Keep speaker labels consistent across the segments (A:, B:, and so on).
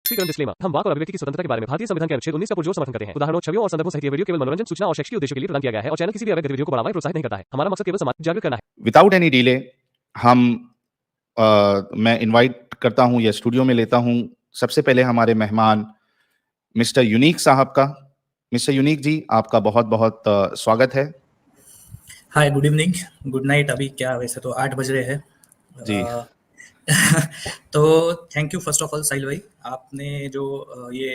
A: स्पष्टीकरण डिस्क्लेमर। हम वाक और अभिव्यक्ति की स्वतंत्रता के बारे में भारतीय संविधान के अनुच्छेद 19 का पुरजोर समर्थन करते हैं। उदाहरणों, छवियों और संदर्भों सहित ये वीडियो केवल मनोरंजन, सूचना और शैक्षिक उद्देश्यों के लिए प्रदान किया गया है और चैनल किसी भी अवैध गतिविधियों को बढ़ावा या प्रोत्साहित नहीं करता है। हमारा मकसद केवल समाज जागरूक करना है।
B: विदाउट एनी डिले मैं इनवाइट करता हूं या स्टूडियो में लेता हूं सबसे पहले हमारे मेहमान मिस्टर यूनिक साहब का। मिस्टर यूनिक जी, आपका बहुत बहुत स्वागत है।
C: हाय, गुड इवनिंग, गुड नाइट। अभी क्या, वैसे तो 8 बज रहे हैं
B: जी।
C: तो thank you first of all Sahil भाई, आपने जो ये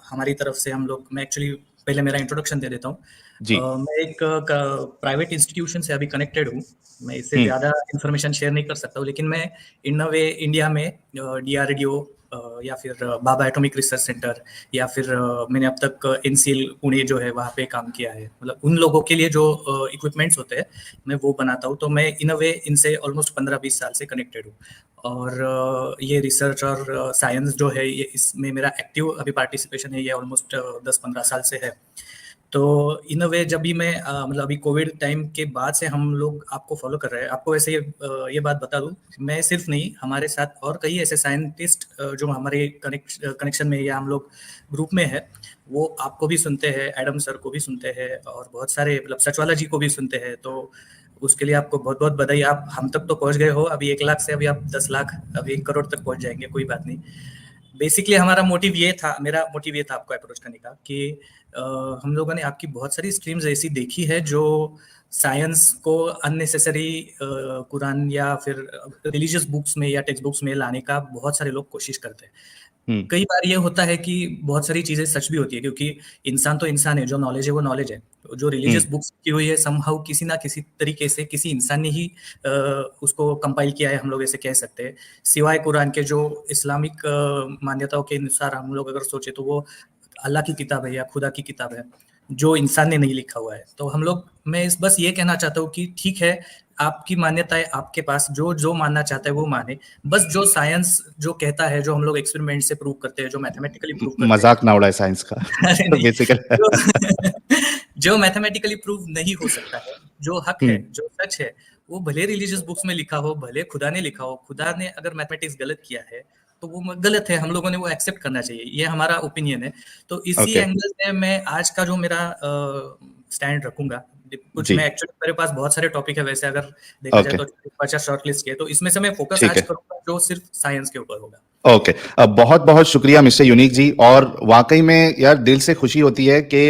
C: हमारी तरफ से हम लोग, मैं एक्चुअली पहले मेरा इंट्रोडक्शन दे देता हूँ। मैं एक प्राइवेट इंस्टीट्यूशन से अभी कनेक्टेड हूँ। मैं इससे ज़्यादा इन्फॉर्मेशन शेयर नहीं कर सकता हूँ, लेकिन मैं इन अ वे इंडिया में DRDO या फिर बाबा एटॉमिक रिसर्च सेंटर या फिर मैंने अब तक NCL पुणे जो है वहाँ पे काम किया है। मतलब उन लोगों के लिए जो इक्विपमेंट्स होते हैं मैं वो बनाता हूँ। तो मैं इन अ वे इनसे ऑलमोस्ट 15-20 साल से कनेक्टेड हूँ और ये रिसर्च और साइंस जो है ये इसमें मेरा एक्टिव अभी पार्टिसिपेशन है, ये ऑलमोस्ट 10-15 साल से है। तो इन अ वे जब भी मैं मतलब अभी कोविड टाइम के बाद से हम लोग आपको फॉलो कर रहे हैं। आपको वैसे ये बात बता दूं, मैं सिर्फ नहीं, हमारे साथ और कई ऐसे साइंटिस्ट जो हमारे कनेक्शन में या हम लोग ग्रुप में है, वो आपको भी सुनते हैं, एडम सर को भी सुनते हैं और बहुत सारे मतलब सचवाला जी को भी सुनते हैं। तो उसके लिए आपको बहुत बहुत बधाई। आप हम तक तो पहुंच गए हो, अभी 1 लाख से अभी आप 10 लाख, अभी 1 करोड़ तक पहुंच जाएंगे, कोई बात नहीं। बेसिकली हमारा मोटिव ये था, मेरा मोटिव ये था आपको अप्रोच करने का कि हम लोगों ने आपकी बहुत सारी स्ट्रीम्स ऐसी देखी है जो साइंस को अननेसेसरी कुरान या फिर रिलीजियस बुक्स में या टेक्स्ट बुक्स में लाने का बहुत सारे लोग कोशिश करते हैं। कई बार ये होता है कि बहुत सारी चीजें सच भी होती है, क्योंकि इंसान तो इंसान है, जो नॉलेज है वो नॉलेज है। जो रिलीजियस बुक्स की हुई है समहाउ किसी ना किसी तरीके से किसी इंसान ने ही उसको कंपाइल किया है, हम लोग ऐसे कह सकते हैं। सिवाय कुरान के जो इस्लामिक मान्यताओं के अनुसार हम लोग अगर सोचे तो वो अल्लाह की किताब है या खुदा की किताब है, जो इंसान ने नहीं लिखा हुआ है। तो हम लोग, मैं बस ये कहना चाहता हूँ कि ठीक है, आपकी मान्यता है, आपके पास जो जो मानना चाहता है वो माने। बस जो साइंस जो कहता है, जो हम लोग एक्सपेरिमेंट से प्रूव करते हैं, जो मैथमेटिकली प्रूव करते हैं,
B: मजाक ना उड़ाए साइंस का।
C: बेसिकली जो मैथमेटिकली प्रूव नहीं हो सकता है, जो हक है, जो सच है, वो भले रिलीजियस बुक्स में लिखा हो, भले खुदा ने लिखा हो, खुदा ने अगर मैथमेटिक्स गलत किया है तो वो गलत है, हम लोगों ने वो एक्सेप्ट करना चाहिए। ये हमारा ओपिनियन है। तो इसी एंगल से मैं आज का जो मेरा स्टैंड रखूंगा। कुछ मैं एक्चुअली, मेरे पास बहुत सारे टॉपिक है वैसे, अगर देखा जाए तो 50 शॉर्टलिस्ट किए, तो इसमें से मैं फोकस आज करूंगा जो सिर्फ साइंस के ऊपर होगा।
B: ओके, बहुत बहुत शुक्रिया मिस्टर यूनिक जी। और वाकई में यार दिल से खुशी होती है कि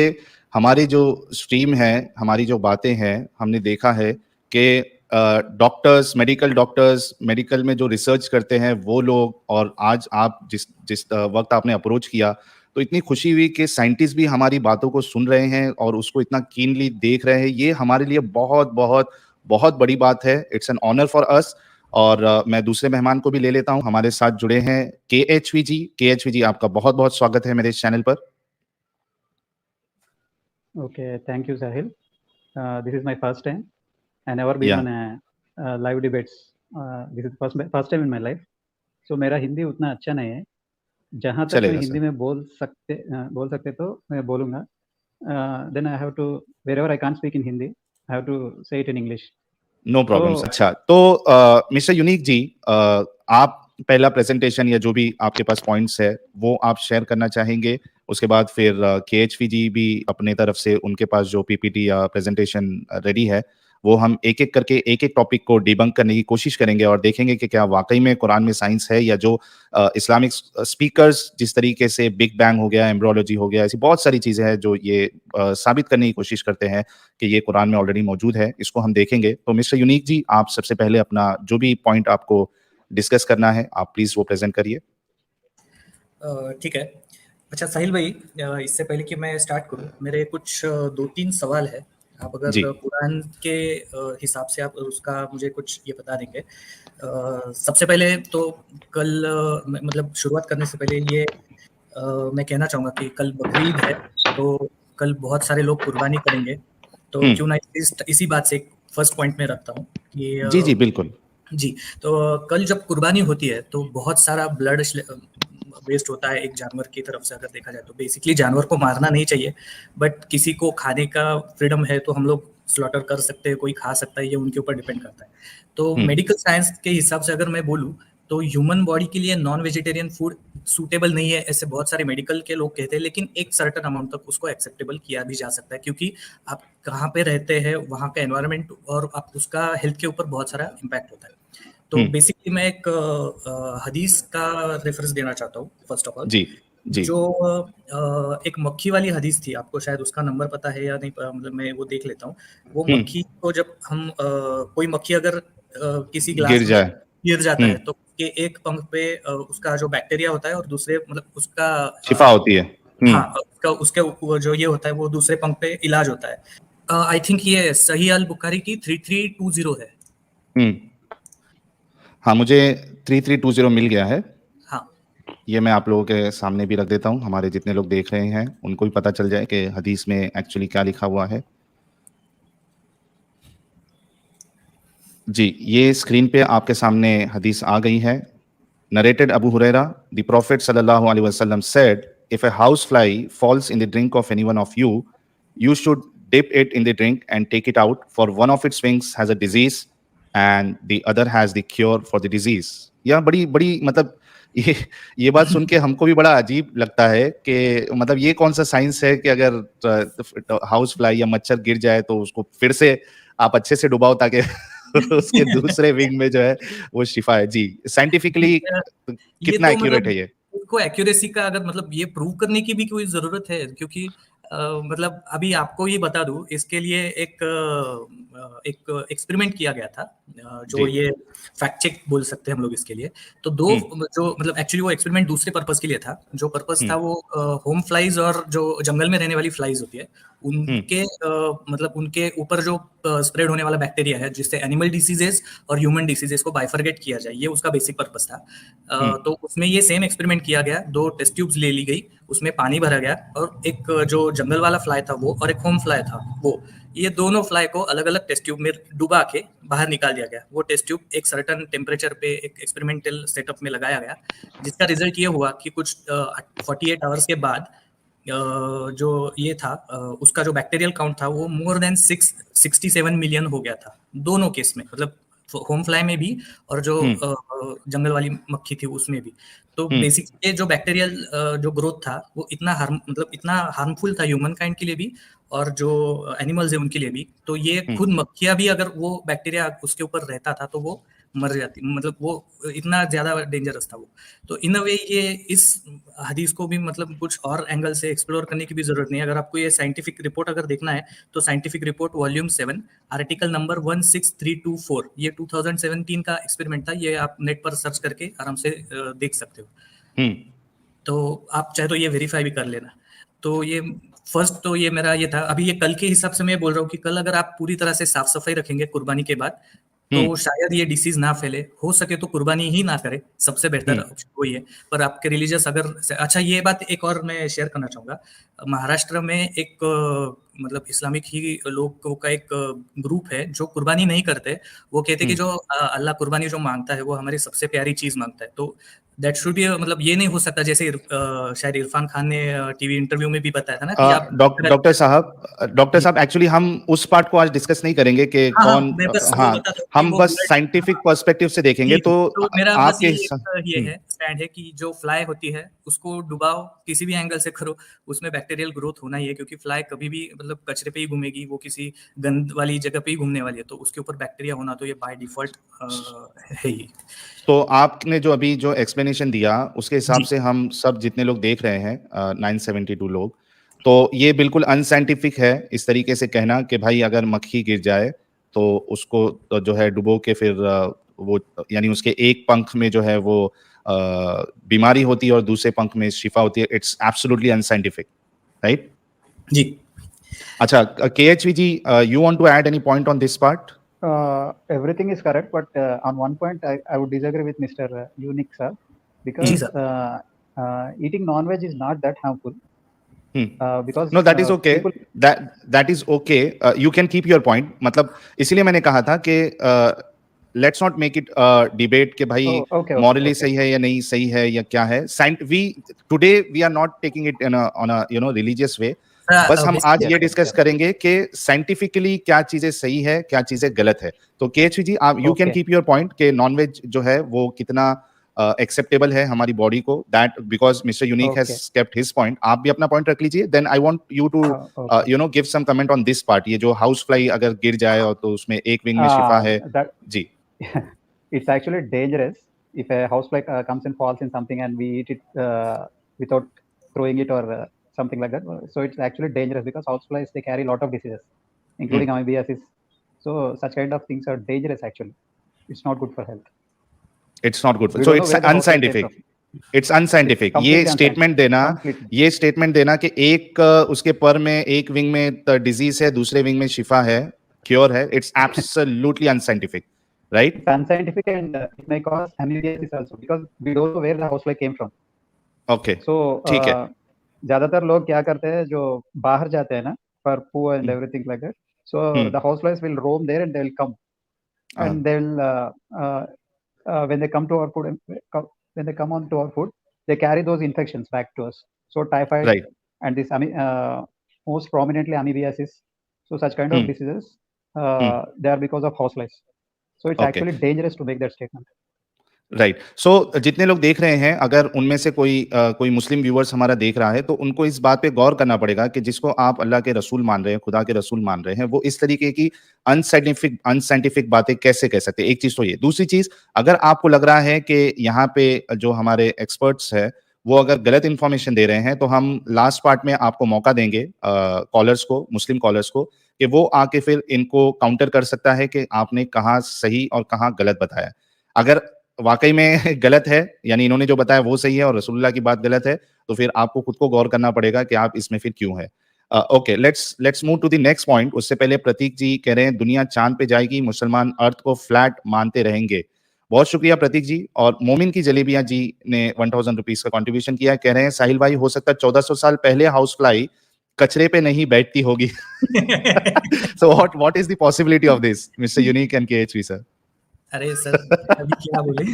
B: हमारी जो स्ट्रीम है, हमारी जो बातें हैं, हमने देखा है कि डॉक्टर्स, मेडिकल डॉक्टर्स, मेडिकल में जो रिसर्च करते हैं वो लोग, और आज आप जिस वक्त आपने अप्रोच किया तो इतनी खुशी हुई कि साइंटिस्ट भी हमारी बातों को सुन रहे हैं और उसको इतना कीनली देख रहे हैं। ये हमारे लिए बहुत बहुत बहुत बड़ी बात है। It's an honour for us. और मैं दूसरे मेहमान को भी ले लेता हूं। हमारे साथ जुड़े हैं KHV जी। KHV जी, आपका बहुत बहुत स्वागत है मेरे इस चैनल पर।
D: Okay, thank you Sahil. This is my first time. I never been on a live debates. This is first time in my life. So मेरा हिंदी उतना अच्छा नहीं है। जहाँ तक मैं हिंदी में बोल सकते तो मैं बोलूँगा। Then I have to, wherever I can't speak in Hindi, I have to say it in English.
B: No problems. अच्छा, तो मिस्टर यूनिक जी, आप पहला प्रेजेंटेशन या जो भी आपके पास पॉइंट्स है वो आप शेयर करना चाहेंगे। उसके बाद फिर KHV जी भी अपने तरफ से, उनके पास जो PPT या प्रेजेंटेशन रेडी है वो हम एक एक करके एक एक टॉपिक को डिबंक करने की कोशिश करेंगे और देखेंगे कि क्या वाकई में कुरान में साइंस है, या जो इस्लामिक स्पीकर्स जिस तरीके से बिग बैंग हो गया, एम्ब्रोलॉजी हो गया, ऐसी बहुत सारी चीजें हैं जो ये साबित करने की कोशिश करते हैं कि ये कुरान में ऑलरेडी मौजूद है। इसको हम देखेंगे। तो मिस्टर यूनिक जी, आप सबसे पहले अपना जो भी पॉइंट आपको डिस्कस करना है आप प्लीज वो प्रेजेंट करिए।
C: ठीक है। अच्छा साहिल भाई, इससे पहले कि मैं स्टार्ट करूं, मेरे कुछ 2-3 सवाल है। आप अगर कुरान के हिसाब से आप उसका मुझे कुछ ये बता देंगे। सबसे पहले तो कल मतलब शुरुआत करने से पहले ये मैं कहना चाहूँगा कि कल बकरीद है, तो कल बहुत सारे लोग कुर्बानी करेंगे। तो क्यों ना इसी बात से फर्स्ट पॉइंट में रखता हूँ कि
B: जी बिल्कुल
C: जी। तो कल जब कुर्बानी होती है तो बहुत सारा ब्लड वेस्ट होता है एक जानवर की तरफ से। अगर देखा जाए तो बेसिकली जानवर को मारना नहीं चाहिए, बट किसी को खाने का फ्रीडम है तो हम लोग स्लॉटर कर सकते हैं, कोई खा सकता है, ये उनके ऊपर डिपेंड करता है। तो मेडिकल साइंस के हिसाब से अगर मैं बोलूँ तो ह्यूमन बॉडी के लिए नॉन वेजिटेरियन फूड सूटेबल नहीं है, ऐसे बहुत सारे मेडिकल के लोग कहते हैं, लेकिन एक सर्टेन अमाउंट तक उसको एक्सेप्टेबल किया भी जा सकता है, क्योंकि आप कहाँ पे रहते हैं, वहाँ का एनवायरनमेंट और आप उसका हेल्थ के ऊपर बहुत सारा इम्पैक्ट होता है। तो बेसिकली मैं एक हदीस का रेफरेंस देना चाहता हूँ फर्स्ट ऑफ ऑल।
B: जी
C: जो एक मक्खी वाली हदीस थी, आपको शायद उसका नंबर पता है या नहीं, मतलब मैं वो देख लेता हूँ। वो मक्खी को जब हम कोई मक्खी अगर किसी ग्लास में गिर जाता है तो उसके एक पंख पे उसका जो बैक्टीरिया होता है और दूसरे मतलब उसका
B: शिफा होती है।
C: हाँ, उसके जो ये होता है वो दूसरे पंख पे इलाज होता है। आई थिंक ये सही अल बुखारी की 3320 है।
B: हाँ, मुझे 3320 मिल गया है।
C: हाँ,
B: ये मैं आप लोगों के सामने भी रख देता हूँ, हमारे जितने लोग देख रहे हैं उनको भी पता चल जाए कि हदीस में एक्चुअली क्या लिखा हुआ है। जी, ये स्क्रीन पे आपके सामने हदीस आ गई है। Narrated Abu Hurairah, the prophet सल्लल्लाहु अलैहि वसल्लम said, if a house fly falls in the drink of any one of you, you should dip it in the drink and take it out, for one of its wings has a disease and the other has the cure for the disease. यह बड़ी बड़ी मतलब ये बात सुन के हमको भी बड़ा अजीब लगता है कि मतलब ये कौन सा साइंस है कि अगर हाउस फ्लाई या मच्छर गिर जाए तो उसको फिर से आप अच्छे से डुबाओ ताकि उसके दूसरे विंग में जो है वो शिफा है। जी, साइंटिफिकली कितना एक्यूरेट है ये?
C: उसको एक्यूरेसी का अगर मतलब ये प्रूव करने की भी कोई जरूरत है, क्योंकि मतलब अभी आपको ये बता दूं, इसके लिए एक एक्सपेरिमेंट किया गया था, जो ये फैक्ट चेक बोल सकते हैं हम लोग इसके लिए। तो दो जो मतलब एक्चुअली वो एक्सपेरिमेंट दूसरे पर्पस के लिए था। जो पर्पस था वो होम फ्लाइज और जो जंगल में रहने वाली फ्लाइज होती है उनके मतलब उनके ऊपर जो स्प्रेड होने वाला बैक्टीरिया है, जिससे एनिमल डिसीजेस और ह्यूमन डिसीजेस को बाइफरगेट किया जाए, ये उसका बेसिक पर्पस था। तो उसमें ये सेम एक्सपेरिमेंट किया गया, 2 टेस्ट ट्यूब्स ले ली गई, उसमें पानी भरा गया और एक जो जंगल वाला फ्लाई था वो और एक होम फ्लाई था वो, ये दोनों फ्लाई को अलग अलग टेस्ट ट्यूब में डुबा के बाहर निकाल दिया गया। वो टेस्ट ट्यूब एक सर्टेन टेम्परेचर पे एक एक्सपेरिमेंटल सेटअप में लगाया गया, जिसका रिजल्ट ये हुआ कि कुछ 48 आवर्स के बाद जो ये था उसका जो बैक्टीरियल काउंट था वो मोर देन 67 मिलियन हो गया था, दोनों केस में, मतलब होम फ्लाई में भी और जो जंगल वाली मक्खी थी उसमें भी। तो बेसिकली जो बैक्टीरियल जो ग्रोथ था वो इतना हार्मफुल था ह्यूमन काइंड के लिए भी और जो एनिमल्स है उनके लिए भी। तो ये खुद मक्खियां भी अगर वो बैक्टीरिया उसके ऊपर रहता था तो वो मर जाती, मतलब वो इतना ज्यादा डेंजरस था वो। तो इन अ वे ये इस हदीस को भी मतलब कुछ और एंगल से एक्सप्लोर करने की भी जरूरत नहीं है। अगर आपको ये साइंटिफिक रिपोर्ट अगर देखना है तो scientific report volume 7 article number 16324, ये 2017 का एक्सपेरिमेंट था। ये आप नेट पर सर्च करके आराम से देख सकते हो। तो आप चाहे तो ये वेरीफाई भी कर लेना। तो ये फर्स्ट तो ये मेरा ये था। अभी ये कल के हिसाब से मैं बोल रहा हूँ कि कल अगर आप पूरी तरह से साफ सफाई रखेंगे कुर्बानी के बाद तो शायद ये डिसीज ना फैले। हो सके तो कुर्बानी ही ना करे, सबसे बेहतर ऑप्शन वही है। पर आपके रिलीजियस अगर अच्छा, ये बात एक और मैं शेयर करना चाहूंगा। महाराष्ट्र में एक मतलब इस्लामिक ही लोगों का एक ग्रुप है जो कुर्बानी नहीं करते। वो कहते कि जो अल्लाह कुर्बानी जो मांगता है वो हमारी सबसे प्यारी चीज मांगता है। तो दैट शुड बी, मतलब ये नहीं हो सकता जैसे शायद इरफान खान ने टीवी इंटरव्यू में भी बताया था ना कि आप
B: डॉक्टर साहब एक्चुअली हम उस पार्ट को आज डिस्कस नहीं करेंगे कि कौन, हम बस साइंटिफिक पर्सपेक्टिव से देखेंगे। तो
C: मेरा बस ये है स्टैंड है कि जो फ्लाई होती है उसको डुबाओ, किसी भी एंगल से करो, उसमें बैक्टीरियल ग्रोथ होना ही है, क्योंकि फ्लाई कभी भी मतलब कचरे पे ही घूमेगी, वो किसी गंद वाली जगह पे ही घूमने वाली है, तो उसके ऊपर बैक्टीरिया होना तो ये बाय डिफॉल्ट है ही।
B: तो आपने जो अभी जो एक्सप्लेनेशन दिया उसके हिसाब से हम सब जितने लोग देख रहे हैं 972 लोग, तो ये बिल्कुल अनसाइंटिफिक है इस तरीके से कहना कि भाई अगर मक्खी गिर जाए तो उसको जो है डुबो के फिर वो यानी उसके एक पंख में जो है वो बीमारी होती है और दूसरे पंख में शिफा होती है। It's absolutely unscientific, right?
C: जी।
B: अच्छा, KHV ji, you want to add any point on this part?
D: Everything is correct, but on one point I would disagree with Mr. Unique sir, because eating non-veg is not that harmful. Because
B: no, that is okay. That is okay. You can keep your point. मतलब इसीलिए मैंने कहा था कि let's not make it debate कि भाई morally सही है या नहीं सही है या क्या है. Today we are not taking it on a religious way. बस हम आज ये डिस्कस करेंगे कि साइंटिफिकली क्या चीजें सही है क्या चीजें गलत है। तो KHV जी, आप you can keep your point कि नॉनवेज जो है वो कितना एक्सेप्टेबल है हमारी बॉडी को, that because mister unique has kept his point, आप भी अपना पॉइंट रख लीजिए, then I want you to you know give some comment on this part. ये जो हाउस फ्लाई अगर गिर जाए और तो उसमें एक विंग में शिफा है जी।
D: It's actually dangerous if a housefly comes and falls in something and we eat it without throwing it or something like that. So it's actually dangerous because houseflies, they carry a lot of diseases, including amoebiasis. So such kind of things are dangerous actually. It's not good for health.
B: It's not good for, so it's unscientific. It's unscientific. ये statement देना कि एक उसके पर में एक wing में disease है, दूसरे विंग में शिफा है, क्योर है, it's absolutely unscientific. Right?
D: It's unscientific and it may cause amoebiasis also because we don't know where the housefly came from.
B: Okay.
D: So
B: ठीक है।
D: ज्यादातर लोग क्या करते हैं जो बाहर जाते हैं ना for poo and everything like that. So the houseflies will roam there and they will come and they will when they come to our food, when they come onto our food, they carry those infections back to us. So typhoid and this most prominently amoebiasis. So such kind of diseases they are because of houseflies. So it's actually dangerous to make that statement.
B: Right. So जितने लोग देख रहे हैं, अगर उनमें से कोई मुस्लिम viewers हमारा देख रहा है तो उनको इस बात पे गौर करना पड़ेगा कि जिसको आप अल्लाह के रसूल मान रहे हैं, खुदा के रसूल मान रहे हैं, वो इस तरीके की अनसाइंटिफिक बातें कैसे कह सकते हैं। एक चीज तो ये, दूसरी चीज, अगर आपको लग रहा है कि यहाँ पे जो हमारे एक्सपर्ट्स है वो अगर गलत इंफॉर्मेशन दे रहे हैं तो हम लास्ट पार्ट में आपको मौका देंगे कॉलर्स को, मुस्लिम कॉलर्स को, कि वो आके फिर इनको काउंटर कर सकता है कि आपने कहाँ सही और कहाँ गलत बताया। अगर वाकई में गलत है, यानी इन्होंने जो बताया वो सही है और रसूलुल्लाह की बात गलत है, तो फिर आपको खुद को गौर करना पड़ेगा कि आप इसमें फिर क्यों है। Okay, let's move to the next point. उससे पहले प्रतीक जी कह रहे हैं दुनिया चांद पे जाएगी, मुसलमान अर्थ को फ्लैट मानते रहेंगे। बहुत शुक्रिया प्रतीक जी। और मोमिन की जलेबियां जी ने 1000 रुपीज का कंट्रीब्यूशन किया, कह रहे हैं साहिल भाई हो सकता है 1400 साल पहले हाउस फ्लाई कचरे पे नहीं बैठती होगी। So what is the possibility of this mister Unique and KHV sir?
C: अरे सर अभी क्या बोले?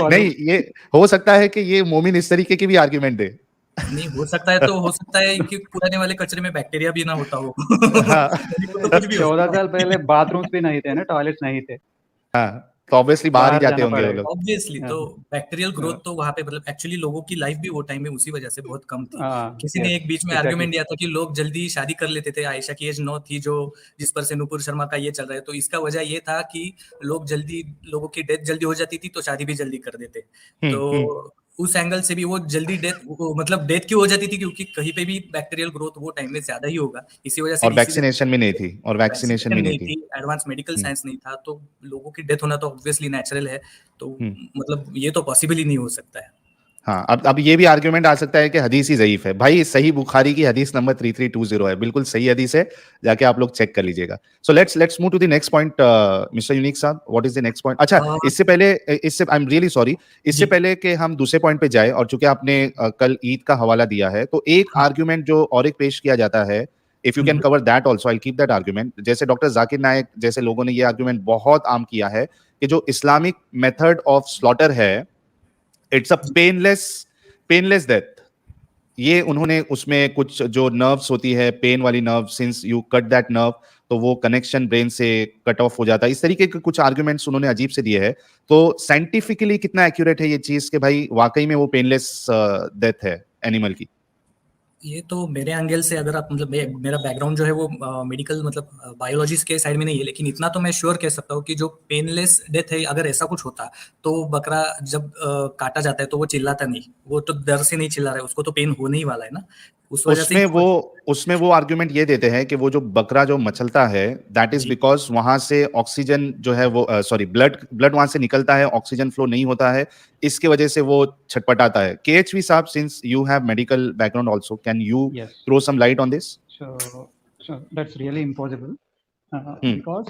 B: नहीं, ये हो सकता है कि ये मोमिन इस तरीके की भी आर्गुमेंट दे।
C: नहीं हो सकता है, तो हो सकता है कि पुराने वाले कचरे में बैक्टीरिया भी ना होता हो।
D: 14 साल पहले बाथरूम्स भी नहीं थे ना, टॉयलेट्स नहीं थे।
B: हाँ, तो ऑब्वियसली बाहर ही जाते होंगे वो लोग।
C: ऑब्वियसली तो बैक्टीरियल ग्रोथ तो वहां पे, मतलब एक्चुअली लोगों की लाइफ भी वो टाइम में उसी वजह से बहुत कम थी। किसी ने एक बीच में आर्गुमेंट दिया था कि लोग जल्दी शादी कर लेते थे, आयशा की एज 9 थी, जो जिस पर से नुपुर शर्मा का ये चल रहा है, तो इसका वजह ये था कि लोगों की डेथ जल्दी हो जाती थी तो शादी भी जल्दी कर देते। तो उस एंगल से भी वो जल्दी डेथ क्यों हो जाती थी, क्योंकि कहीं पे भी बैक्टीरियल ग्रोथ वो टाइम में ज्यादा ही होगा, इसी वजह से।
B: और वैक्सीनेशन भी नहीं थी,
C: एडवांस मेडिकल साइंस नहीं था, तो लोगों की डेथ होना तो ऑब्वियसली नेचुरल है। तो मतलब ये तो पॉसिबल ही नहीं हो सकता है।
B: हाँ, अब ये भी आर्गुमेंट आ सकता है कि हदीस ही ज़ईफ है। भाई सही बुखारी की हदीस नंबर 3320 है, बिल्कुल सही हदीस है, जाके आप लोग चेक कर लीजिएगा। So let's move to the next point mister Unique साहब, what is the next point? अच्छा, इससे आई एम रियली सॉरी, इससे पहले कि हम दूसरे पॉइंट पे जाए, और चूंकि आपने कल ईद का हवाला दिया है, तो एक आर्गुमेंट जो और एक पेश किया जाता है, if you can cover that also, I will keep that argument. जैसे डॉक्टर जाकिर नायक जैसे लोगों ने ये आर्गुमेंट बहुत आम किया है कि जो इस्लामिक मेथड ऑफ स्लॉटर है, इट्स अ पेनलेस डेथ। ये उन्होंने उसमें कुछ जो नर्व्स होती है, पेन वाली nerve, since you cut that nerve तो वो कनेक्शन ब्रेन से कट ऑफ हो जाता है। इस तरीके के कुछ आर्गुमेंट्स उन्होंने अजीब से दिए हैं। तो साइंटिफिकली कितना एक्यूरेट है ये चीज कि भाई वाकई में वो पेनलेस डेथ है एनिमल की?
C: ये तो मेरे एंगल से, अगर आप मतलब मेरा बैकग्राउंड जो है वो मेडिकल मतलब बायोलॉजी के साइड में नहीं है, लेकिन इतना तो मैं श्योर कह सकता हूँ कि जो पेनलेस डेथ है, अगर ऐसा कुछ होता तो बकरा जब काटा जाता है तो वो चिल्लाता नहीं, वो तो डर से नहीं चिल्ला रहा है, उसको तो पेन होने ही वाला है ना। उस वजह से
B: उसमें वो आर्गुमेंट ये देते हैं कि वो जो बकरा जो मचलता है, दैट इज बिकॉज वहां से ऑक्सीजन जो है वो ब्लड वहां से निकलता है, ऑक्सीजन फ्लो नहीं होता है, इसके वजह से वो छटपटाता है। केएचवी साहब, since you have medical background also, can you throw some light on this?
D: Sure, that's really impossible because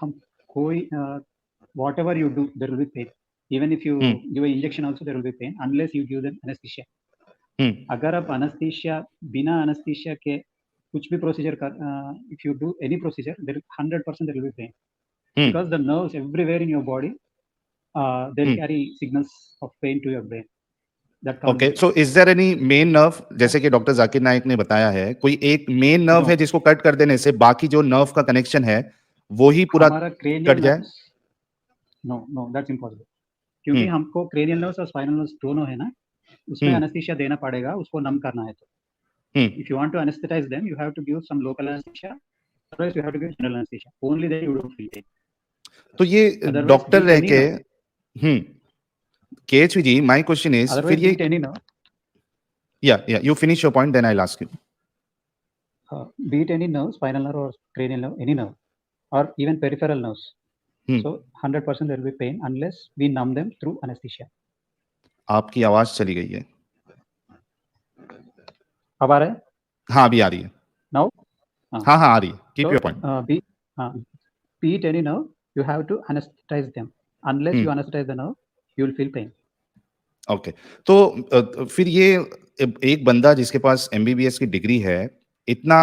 D: हम कोई whatever you do, there will be pain. Even if you give an injection also, there will be pain unless you give them anesthesia. अगर आप anesthesia, बिना anesthesia के कुछ भी procedure कर, if you do any procedure, there 100% there will be pain because the nerves everywhere in your body, they'll carry signals of pain to your brain.
B: Okay, so is there any main nerve, जैसे कि doctor Zakir Naik ने बताया है, कोई एक main nerve है जिसको cut कर देने से बाकी जो नर्व का कनेक्शन है वो ही पूरा कट जाए?
D: नो दैट्स इम्पॉसिबल, क्योंकि हमको क्रेनियल नर्व्स और स्पाइनल नर्व्स दोनों है ना, उसमें एनेस्थीसिया देना पड़ेगा, उसको नम करना है तो if you want to anaesthetize them you have to give some local anaesthesia, otherwise you have to give general anaesthesia, only then you don't feel pain.
B: तो ये डॉक्टर रह के KHV ji, my question is फिर ये या you finish your point then I will ask you.
D: Be it any nerve, spinal nerve or cranial nerve, any nerve, or even peripheral nerves. So 100% there will be pain unless we numb them through anesthesia.
B: आपकी आवाज चली गई है।
D: अब आ रहा है?
B: हाँ, अभी आ रही है।
D: Now?
B: हाँ, आ रही है। Keep your point.
D: Be it any nerve, you have to anesthetize them. Unless you anesthetize the nerve, you will feel pain.
B: Okay. तो फिर ये एक बंदा जिसके पास MBBS की डिग्री है, इतना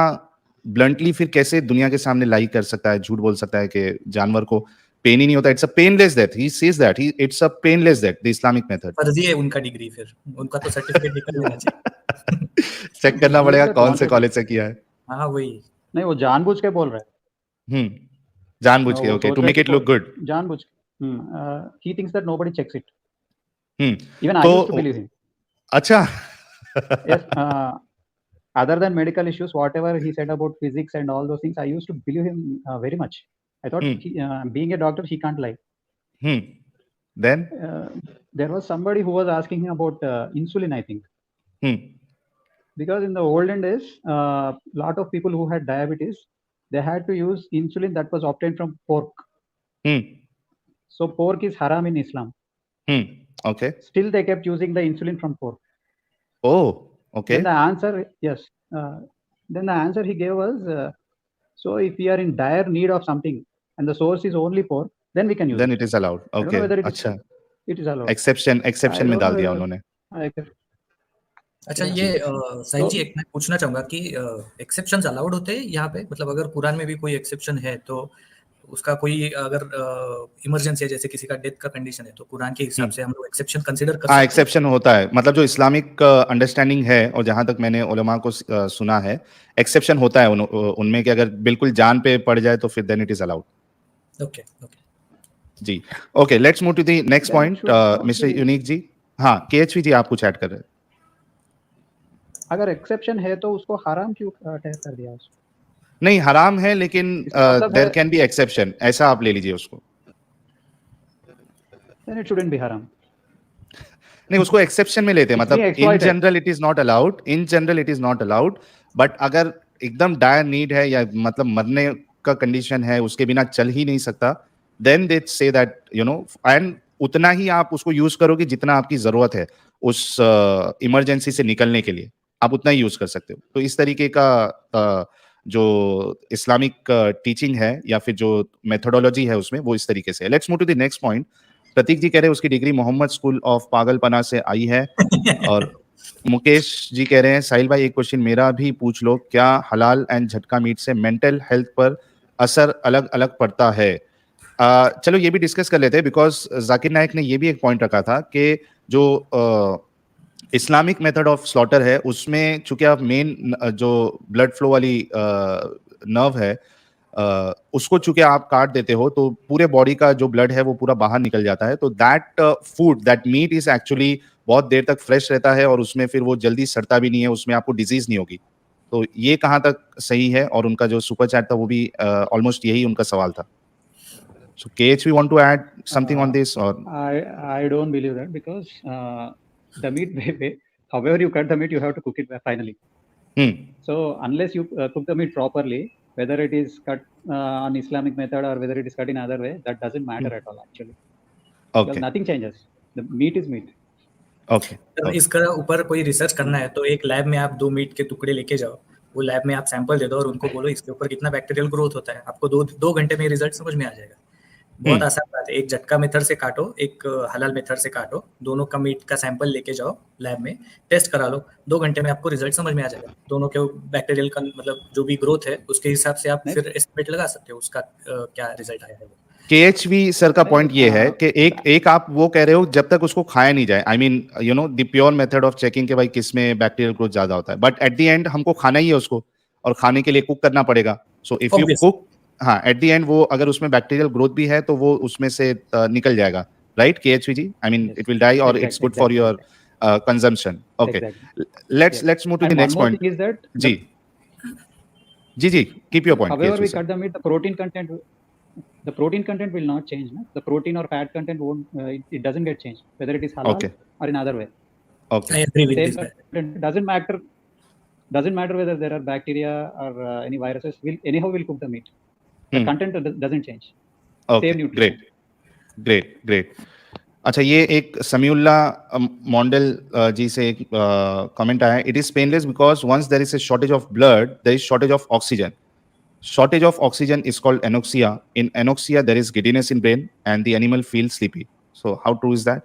B: ब्लंटली फिर कैसे दुनिया के सामने लाई कर सकता है, झूठ बोल सकता है कि जानवर को पेन ही नहीं होता? It's a painless death, he says that it's a painless death, the Islamic method.
C: फर्जी है उनका डिग्री, फिर उनका तो सर्टिफिकेट निकल लेना चाहिए।
B: चेक करना पड़ेगा कौन से कॉलेज से किया है।
C: हाँ वही
D: नहीं, वो जानबूझ के बोल रहा है।
B: जानबूझ के, okay, to make it look good.
D: जानबूझ के। he thinks that nobody checks it. Even I
B: तो
D: used to believe him.
B: अच्छा।
D: Yes, other than medical issues, whatever he said about physics and all those things, I used to believe him very much. I thought being a doctor, he can't lie.
B: Then
D: there was somebody who was asking him about insulin, I think. Because in the olden days, lot of people who had diabetes, they had to use insulin that was obtained from pork. So pork is haram in Islam.
B: Okay.
D: Still, they kept using the insulin from pork.
B: Oh, okay.
D: Then the answer, yes. Then the answer he gave was, so if we are in dire need of something and the source is only pork, then we can use
B: then
D: it.
B: it is allowed. Okay.
D: I don't know whether
B: अच्छा,
D: it is allowed.
B: Exception में डाल दिया उन्होंने।
C: अच्छा, ये साहिल जी, एक मैं पूछना चाहूंगा कि एक्सेप्शंस अलाउड होते हैं यहाँ पे? मतलब अगर कुरान में भी कोई एक्सेप्शन है तो उसका कोई अगर इमरजेंसी है, जैसे किसी का डेथ का कंडीशन है, तो कुरान के हिसाब से हम लोग एक्सेप्शन कंसीडर कर सकते हैं?
B: एक्सेप्शन होता है, मतलब जो इस्लामिक अंडरस्टैंडिंग है और जहां तक मैंने उलमा को सुना है, एक्सेप्शन होता है उनमें कि अगर बिल्कुल जान पे पड़ जाए तो फिर then it is allowed.
C: Okay
B: जी, okay, let's move to the next point. Mister Unique जी, हाँ, केएचवी जी, आप कुछ ऐड कर रहे हैं?
D: अगर एक्सेप्शन है तो उसको हराम क्यों कर दिया उसको?
B: नहीं, हराम है, लेकिन देयर कैन बी एक्सेप्शन, ऐसा आप ले लीजिए उसको।
D: Then it shouldn't be haram.
B: नहीं, उसको एक्सेप्शन में लेते हैं, मतलब in general it is not allowed, but अगर एकदम डायर नीड है या मतलब मरने का कंडीशन है, उसके बिना चल ही नहीं सकता, then they say that and उतना ही आप उसको यूज करोगे जितना आपकी जरूरत है उस इमरजेंसी से निकलने के लिए, आप उतना ही यूज कर सकते हो। तो इस तरीके का जो इस्लामिक टीचिंग है या फिर जो मेथोडोलॉजी है उसमें, वो इस तरीके से है। Let's move to the next point. Prateek ji कह रहे हैं उसकी डिग्री मोहम्मद स्कूल ऑफ पागलपना से आई है। और मुकेश जी कह रहे हैं साहिल भाई, एक क्वेश्चन मेरा भी पूछ लो, क्या हलाल एंड झटका मीट से मेंटल हेल्थ पर असर अलग अलग पड़ता है? चलो ये भी डिस्कस कर लेते हैं, बिकॉज जाकिर नायक ने ये भी एक पॉइंट रखा था कि जो इस्लामिक मेथड ऑफ स्लॉटर है उसमें चूंकि आप मेन जो ब्लड फ्लो वाली नर्व है उसको चूंकि आप काट देते हो तो पूरे बॉडी का जो ब्लड है वो पूरा बाहर निकल जाता है। तो that food, that meat is actually बहुत देर तक फ्रेश रहता है और उसमें फिर वो जल्दी सड़ता भी नहीं है, उसमें आपको डिजीज नहीं होगी। तो ये कहाँ तक सही है? और उनका जो सुपर चैट था वो भी ऑलमोस्ट यही उनका सवाल था। So KH, we want to add something on this, or
D: I don't believe that, because the meat, however you cut the meat, you have to cook it finally. So unless you cook the meat properly, whether it is cut on Islamic method or whether it is cut in other way, that doesn't matter at all actually.
B: Okay.
D: Because nothing changes. The meat is meat.
B: Okay.
C: तो इसका ऊपर कोई research करना है तो एक lab में आप 2 मीट के टुकड़े लेके जाओ, वो लैब में आप सैंपल दे दो और उनको बोलो इसके ऊपर कितना बैक्टीरियल ग्रोथ होता है, आपको 2 घंटे में रिजल्ट समझ में आ जाएगा। बहुत आसान बात है। एक झटका मेथड से काटो, एक हलाल मेथड से काटो, दोनों का मीट का सैंपल लेके जाओ लैब में, टेस्ट करा लो, 2 घंटे में आपको रिजल्ट समझ में आ जाएगा। दोनों के बैक्टीरियल का मतलब जो भी ग्रोथ है उसके हिसाब से आप फिर एस्टिमेट लगा सकते हो उसका क्या रिजल्ट आया है।
B: KHV सर का पॉइंट ये है कि एक आप वो कह रहे हो जब तक उसको खाया नहीं जाए, I mean the pure method of checking के भाई किस में बैक्टीरियल ग्रोथ ज्यादा होता है, बट एट द एंड हमको खाना ही है उसको और खाने के लिए कुक करना पड़ेगा। सो इफ यू कुक हाँ एट द एंड वो अगर उसमें बैक्टीरियल ग्रोथ भी है तो वो उसमें से निकल जाएगा, right KHVG? I mean
D: Yes.
B: It will die और it's good for your consumption. Okay,
D: Yes.
B: Let's move to the
D: And one
B: next
D: more
B: point.
D: thing is that
B: जी जी keep your point.
D: however we cut the meat, the protein content will not change. No? The protein or fat content won't, it doesn't get changed, whether it is halal
B: Okay.
D: or in other way.
B: Okay.
C: I agree with
D: Same
C: this.
D: content doesn't matter whether there are bacteria or any viruses. Will cook the meat. The content doesn't change.
B: Okay.
D: Same nutrition.
B: Great. अच्छा, ये एक समीउल्ला मॉन्डल जी से एक comment आया. It is painless because once there is a shortage of blood there is shortage of oxygen. Shortage of oxygen is called anoxia. In anoxia, there is giddiness in brain and the animal feels sleepy. So how true is that?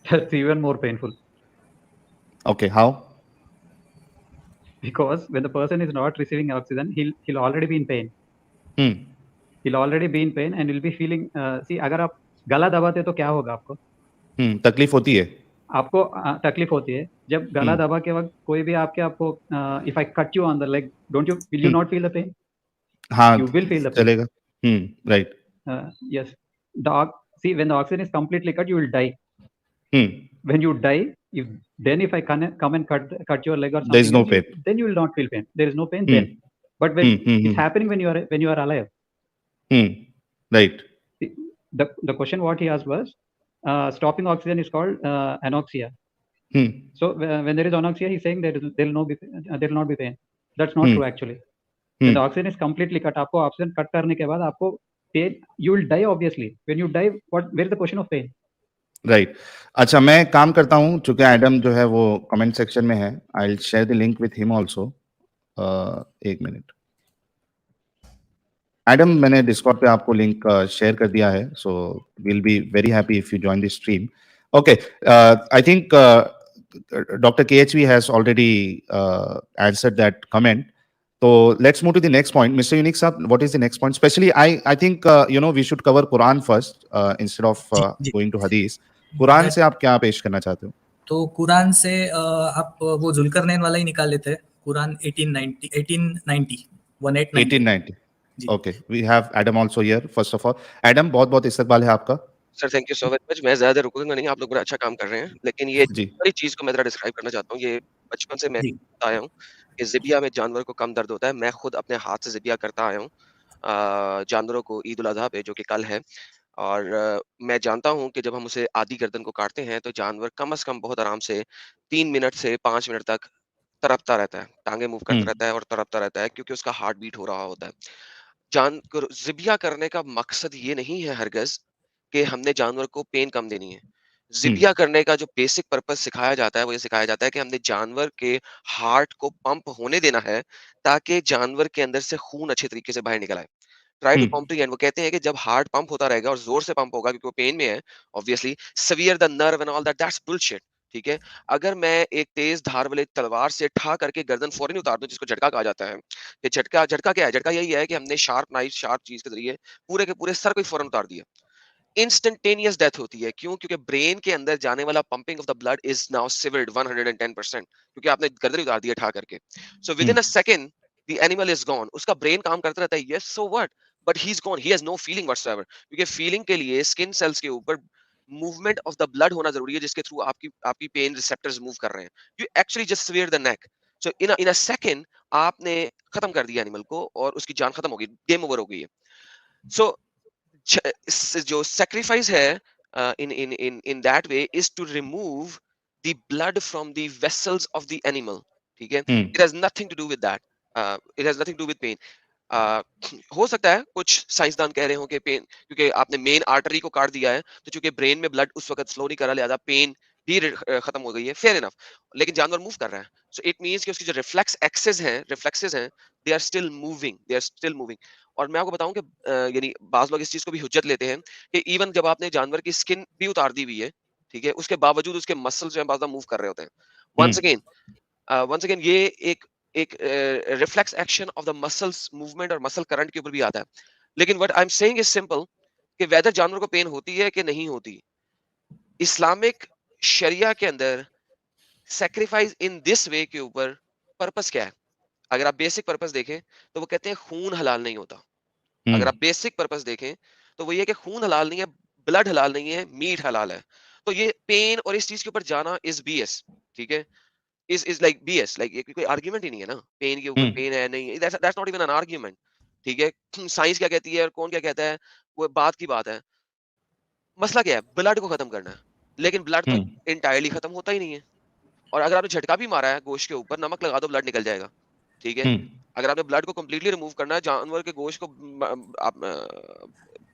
D: That's even more painful.
B: Okay, how?
D: Because when the person is not receiving oxygen, he'll already be in pain. He'll already be in pain and he'll be feeling. See, अगर आप गला दबाते तो क्या होगा आपको?
B: तकलीफ होती है.
D: आपको तकलीफ होती है जब गला दबा के वक्त कोई भी आपको if I cut you on the leg, will you not feel the pain?
B: हाँ,
D: you will feel the pain.
B: चलेगा. Right.
D: Yes. See, when the oxygen is completely cut, you will die. When you die, if I come and cut your leg or something,
B: there is no pain.
D: Then you will not feel pain. There is no pain then. But when it's happening when you are alive.
B: Right.
D: The question what he asked was, stopping oxygen is called anoxia. So when there is anoxia, he's saying there will not be pain. That's not true actually. When the oxygen is completely cut, आपको oxygen cut करने के बाद आपको pain, you will die obviously. When you die, where is the question of pain?
B: Right. अच्छा, मैं काम करता हूँ चूंकि एडम जो है वो कमेंट सेक्शन में है. I will share the link with him also. एक मिनट. एडम, मैंने डिस्कॉर्ड पे आपको लिंक शेयर कर दिया है. So will be very happy if you join this stream. Okay, I think doctor KHV has already answered that comment. So let's move to the next point. Mr. Unique Sahab, what is the next point? Especially, I think we should cover Quran first instead of going to Hadith. Quran से आप क्या पेश करना चाहते हो?
C: तो कुरान से आप वो जुल्करनैन वाला ही निकाल लेते हैं. Quran 1890.
B: Okay, we have Adam also here. First of all, Adam, बहुत इस्तकबाल है आपका.
E: Sir thank you so much. मैं ज्यादा रुकूंगा नहीं, आप लोग बड़ा अच्छा काम कर रहे हैं. लेकिन ये सारी चीज को मैं जरा डिस्क्राइब करना चाहता हूँ. ये बचपन से मैं आया हूँ कि ज़िबिया में जानवर को कम दर्द होता है. मैं खुद अपने हाथ से ज़िबिया करता आया हूँ जानवरों को ईद उल अज़हा पे, जो कि कल है. और मैं जानता हूँ कि जब हम उसे आधी गर्दन को काटते हैं तो जानवर कम से कम बहुत आराम से 3 मिनट से 5 मिनट तक तड़पता रहता है, टांगे मूव करता रहता है और तड़पता रहता है, क्योंकि उसका हार्ट बीट हो रहा होता है. जानवर ज़िबिया करने का मकसद ये नहीं है हरगज कि हमने जानवर को पेन कम देनी है. ज़िबिया करने का जो बेसिक पर्पस सिखाया जाता है वो ये सिखाया जाता है कि हमने जानवर के हार्ट को पंप होने देना है ताकि जानवर के अंदर से खून अच्छे तरीके से बाहर निकल आए. Try to pump to end. वो कहते हैं कि जब हार्ट पंप होता रहेगा और जोर से पंप होगा क्योंकि वो पेन में है, obviously sever the nerve and all that's bullshit. ठीक है, अगर मैं एक तेज धार वाले तलवार से ठा करके गर्दन फौरन उतार दूं, जिसको झटका कहा जाता है. ये झटका क्या है? झटका यही है कि हमने शार्प नाइफ, शार्प चीज के जरिए पूरे के पूरे सर को फौरन उतार दिया. इंस्टेंटेनियस डेथ होती है. क्यों? क्योंकि ब्रेन के अंदर जाने वाला pumping of the blood is now severed 110%, क्योंकि आपने गर्दन उतार दिया ठा करके. So within a second the animal is gone. उसका ब्रेन काम करता रहता है, yes so what, but he is gone. He has no feeling whatsoever, क्योंकि फीलिंग के लिए स्किन सेल्स के ऊपर मूवमेंट ऑफ द ब्लड होना जरूरी है, जिसके थ्रू आपकी पेन रिसेप्टर्स मूव कर रहे हैं. You actually just swear the neck. So in a second आपने खत्म कर दिया एनिमल को और उसकी जान खत्म हो गई, गेम ओवर हो गई है. सो जो sacrifice है in that way is to remove the blood from the vessels of the animal. ठीक है, it has nothing to do with that. It has nothing to do with pain. हो सकता है कुछ साइंसदान कह रहे हो कि पेन क्योंकि आपने मेन आर्टरी को काट दिया है तो चूंकि ब्रेन में ब्लड उस वक्त स्लो नहीं कर रहा, लिहाजा पेन भी खत्म हो गई है. Fair enough. लेकिन जानवर मूव कर रहा है, सो इट मींस कि उसकी जो रिफ्लेक्सेस हैं दे आर स्टिल मूविंग. और मैं आपको बताऊं कि यानी बाज लोग इस चीज को भी हुज्जत लेते हैं कि इवन जब आपने जानवर की स्किन भी उतार दी हुई है, ठीक है, उसके बावजूद उसके मसल्स जो हैं बाज़ मूव कर रहे होते हैं. वंस अगेन ये एक reflex action of the muscles movement और मसल करंट के ऊपर भी आता है. लेकिन what I am saying is simple कि वेदर जानवर को पेन होती है कि नहीं होती, इस्लामिक शरिया के अंदर सैक्रिफाइस इन दिस वे के ऊपर पर्पस क्या है? अगर आप बेसिक पर्पस देखें तो वो कहते हैं खून हलाल नहीं होता। अगर आप बेसिक पर्पस देखें तो वो ये कि खून हलाल नहीं है, ब्लड हलाल नहीं है, मीट हलाल है। तो ये पेन और इस चीज के ऊपर जाना इज बीएस, ठीक है? इज लाइक बीएस, लाइक ये कोई आर्गुमेंट ही नहीं है ना। पेन के ऊपर पेन है नहीं, that's not even an argument, ठीक है? साइंस क्या कहती है और कौन क्या कहता है, वो बात की बात है। मसला क्या है? ब्लड को खत्म करना है, लेकिन ब्लड तो इंटायरली खत्म होता ही नहीं है। और अगर आपने झटका भी मारा है गोश्त के ऊपर, नमक लगा दो, ब्लड निकल जाएगा, ठीक है? अगर आपने ब्लड को कंप्लीटली रिमूव करना है, जानवर के गोश्त को आप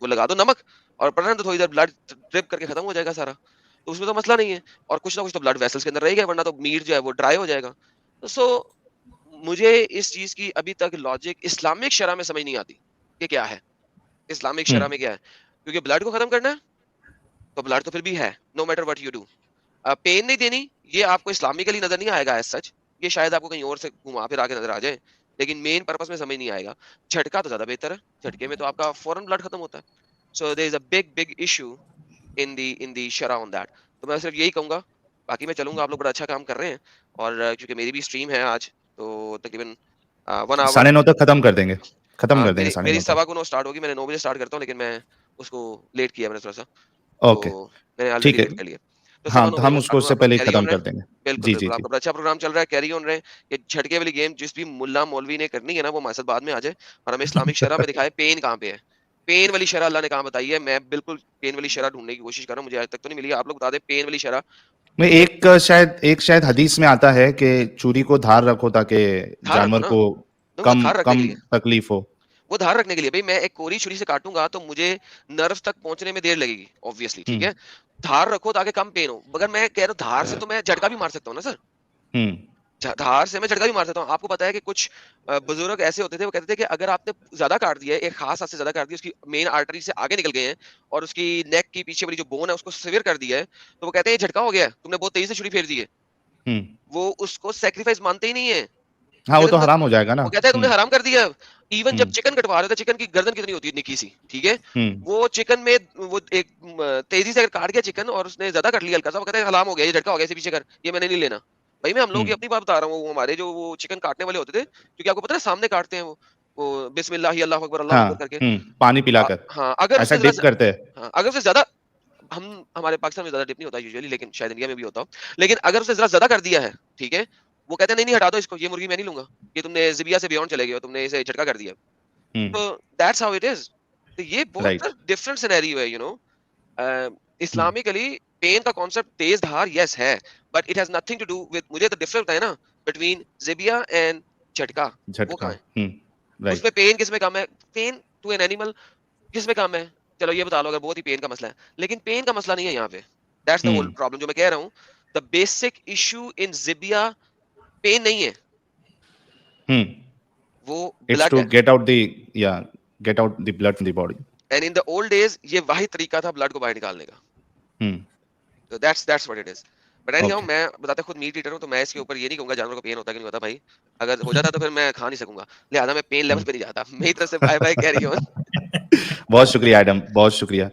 E: वो लगा दो नमक और पढ़ने दो थोड़ी देर, ब्लड ड्रिप करके खत्म हो जाएगा सारा। तो उसमें तो मसला नहीं है, और कुछ ना कुछ तो ब्लड वेसल्स के अंदर रहेगा, वरना तो मीट जो है वो ड्राई हो जाएगा। सो मुझे इस चीज की अभी तक लॉजिक इस्लामिक शरा में समझ नहीं आती कि क्या है इस्लामिक शरा में क्या है, क्योंकि ब्लड को खत्म करना है तो ब्लड तो फिर भी है, no matter what you do. Pain नहीं देनी, ये आपको इस्लामिकली नजर नहीं आएगा एज सच, ये शायद आपको कहीं और से घुमा फिर आके नजर आ जाए, लेकिन मेन पर्पस में समझ नहीं आएगा। झटका तो ज्यादा बेहतर है, झटके में तो आपका फौरन ब्लड खत्म होता है। So there is a big issue in the शरा ऑन दैट। तो मैं सिर्फ यही कहूंगा, बाकी मैं चलूंगा, आप लोग बड़ा अच्छा काम कर रहे हैं। और क्योंकि मेरी भी स्ट्रीम है आज, तो तकरीबन 1 आवर
B: 9:30 तक खत्म कर देंगे, खत्म कर देंगे 9:30
E: मेरी
B: तक।
E: 9:15 स्टार्ट होगी, मैंने 9 बजे स्टार्ट करता हूँ, लेकिन मैं उसको लेट किया मैंने थोड़ा सा,
B: ओके,
E: तो मैंने
B: ठीक
E: ऑलरेडी
B: है।
E: लेट कर लिया। तो
B: हाँ,
E: 9:15
B: हम
E: बजे
B: उसको
E: स्टार्ट
B: उससे
E: होगा, आप लोग
B: पहले ही
E: कैरी
B: खत्म
E: ऑन
B: कर
E: रहे।
B: देंगे।
E: बिल्कुल
B: जी,
E: बिल्कुल,
B: जी, जी।
E: आपका बड़ा अच्छा प्रोग्राम चल रहा है, कैरी ऑन रहे। ये झटके वाली गेम जिस भी मुल्ला मौलवी ने करनी है ना, वो हमारे साथ बाद में आ जाए और हमें इस्लामिक शरा में दिखाए पेन कहाँ पे है। पेन वाली शरा अल्लाह ने कहाँ बताई है, मैं बिल्कुल पेन वाली शरा ढूंढने की कोशिश कर रहा हूँ, मुझे आज तक तो नहीं मिली। आप लोग बता दें पेन वाली शरा।
B: में एक शायद हदीस में आता है कि चूड़ी को धार रखो ताकि
E: धार रखो
B: जानवर
E: ना,
B: को
E: तो
B: कम
E: धार रखने के
B: कम
E: लिए,
B: तकलीफ हो।
E: वो धार रखने के लिए। भाई मैं एक कोरी छुरी से काटूंगा तो मुझे नर्व तक पहुंचने में देर लगेगी ऑब्वियसली, ठीक है? धार रखो ताकि कम पेन हो। मगर मैं कह रहा हूँ धार से तो मैं झटका भी मार सकता हूँ ना सर, धार से मैं झटका भी मार सकता हूँ। आपको पता है कि कुछ बुजुर्ग ऐसे होते थे, वो कहते थे कि अगर आपने ज्यादा काट दिया है, एक खास हद से ज्यादा काट दिया, उसकी मेन आर्टरी से आगे निकल गए हैं और उसकी नेक की पीछे वाली जो बोन है उसको सिवियर कर दिया है, तो वो कहते हैं ये झटका हो गया है, तुमने बहुत तेजी से छुरी फेर दी है। वो उसको सेक्रीफाइस मानते ही नहीं है,
B: हाँ, वो
E: कहते
B: तो
E: तुमने,
B: हराम हो जाएगा ना।
E: वो कहता है तुमने हराम कर दिया। इवन जब चिकन कटवा रहे थे, चिकन की गर्दन कितनी होती है, निकी सी, ठीक है? वो चिकन में वो एक तेजी से अगर काट गया चिकन और उसने ज्यादा कट लिया हल्का सा, वो कहता है हराम हो गया, ये झटका हो गया, इसे पीछे कर, ये मैंने नहीं लेना। भाई मैं हम लोगों की अपनी बात बता रहा हूँ, वो हमारे जो वो चिकन काटने वाले होते थे, क्योंकि आपको पता है सामने काटते हैं वो बिस्मिल्लाह अल्लाह अकबर करके।
B: पानी पिलाकर
E: हाँ, अगर
B: ऐसा
E: उससे
B: डिप करते हैं।
E: हाँ, अगर उससे ज्यादा, हम हमारे पाकिस्तान में ज्यादा डिप नहीं होता यूजुअली, लेकिन शायद इंडिया में भी होता हो, लेकिन अगर उसने जरा ज्यादा कर दिया है, ठीक है, वो कहते हैं नहीं नहीं हटा दो इसको, ये मुर्गी मैं नहीं लूंगा, ये तुमने ज़िबिया से बियॉन्ड चले गए हो, तुमने इसे झटका कर दिया। तो दैट्स हाउ इट इज। तो ये बहुत डिफरेंट सिनेरियो है, यू नो। इस्लामिकली पेन का कॉन्सेप्ट तेज धार यस है, but it has nothing to do with, मुझे तो डिफरेंस है ना बिटवीन ज़िबिया एंड झटका, वो कहाँ है? उसमें पेन किस में कम है? पेन टू एन एनिमल किस में कम है? चलो ये बता लो अगर बहुत ही पेन का मसला है, लेकिन पेन का मसला नहीं है यहाँ पे। दैट्स द होल प्रॉब्लम जो मैं कह रहा हूँ। द बेसिक इशू इन ज़िबिया पेन नहीं है, वो ब्लड है।
B: get out the blood from the body.
E: And in the old days ये वाही तरीका था ब्लड को बाहर निकालने का। तो that's what it is. But anyhow, मैं बताते खुद मीट ईटर हूँ, तो मैं इसके ऊपर ये नहीं कहूंगा जानवर को पेन होता कि नहीं होता। भाई अगर हो जाता तो फिर मैं खा नहीं सकूंगा, लिहाजा मैं पेन लेवल पे नहीं जाता। मेरी तरफ से बाय बाय, कैरी ऑन।
B: बहुत शुक्रिया एडम, बहुत शुक्रिया।